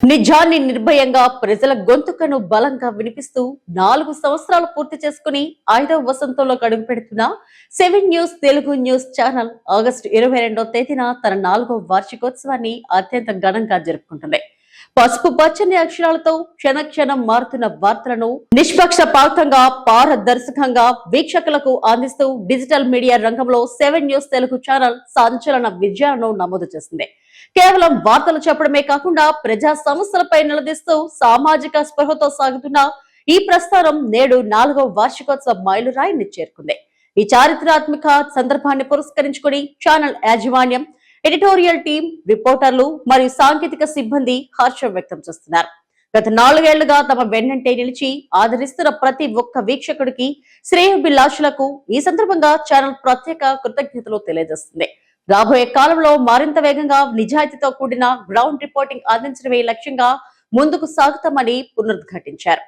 నిజాన్ని నిర్భయంగా ప్రజల గొంతుకను బలంగా వినిపిస్తూ 4 సంవత్సరాలు పూర్తి చేసుకుని 5వ వసంతంలో అడుగు పెడుతున్న 7 news Telugu news channel August 22వ తేదీన తన 4వ వార్షికోత్సవాన్ని అత్యంత ఘనంగా జరుపుకుంటుంది. పసుపు పచ్చని అక్షరాలతో క్షణక్షణం మారుతున్న వార్తలను నిష్పక్షపాతంగా పారదర్శకంగా వీక్షకులకు అందిస్తూ డిజిటల్ మీడియా రంగంలో 7 న్యూస్ తెలుగు ఛానల్ సంచలన విజయాలను నమోదు చేసింది. కేవలం వార్తలు చెప్పడమే కాకుండా ప్రజా సమస్యలపై నిలదీస్తూ సామాజిక స్పృహతో సాగుతున్న ఈ ప్రస్థానం నేడు 4వ వార్షికోత్సవ మైలురాయిని చేరుకుంది. ఈ చారిత్రాత్మక సందర్భాన్ని పురస్కరించుకుని ఛానల్ యాజమాన్యం, ఎడిటోరియల్ టీం, రిపోర్టర్లు మరియు సాంకేతిక సిబ్బంది హర్షం వ్యక్తం చేస్తున్నారు. గత 4 ఏళ్లుగా తమ వెన్నంటే నిలిచి ఆదరిస్తున్న ప్రతి ఒక్క వీక్షకుడికి, శ్రేయోభిలాషులకు ఈ సందర్భంగా ఛానల్ ప్రత్యేక కృతజ్ఞతలు తెలియజేస్తుంది. రాబోయే కాలంలో మరింత వేగంగా నిజాయితీతో కూడిన గ్రౌండ్ రిపోర్టింగ్ అందించడమే లక్ష్యంగా ముందుకు సాగుతామని పునరుద్ఘాటించారు.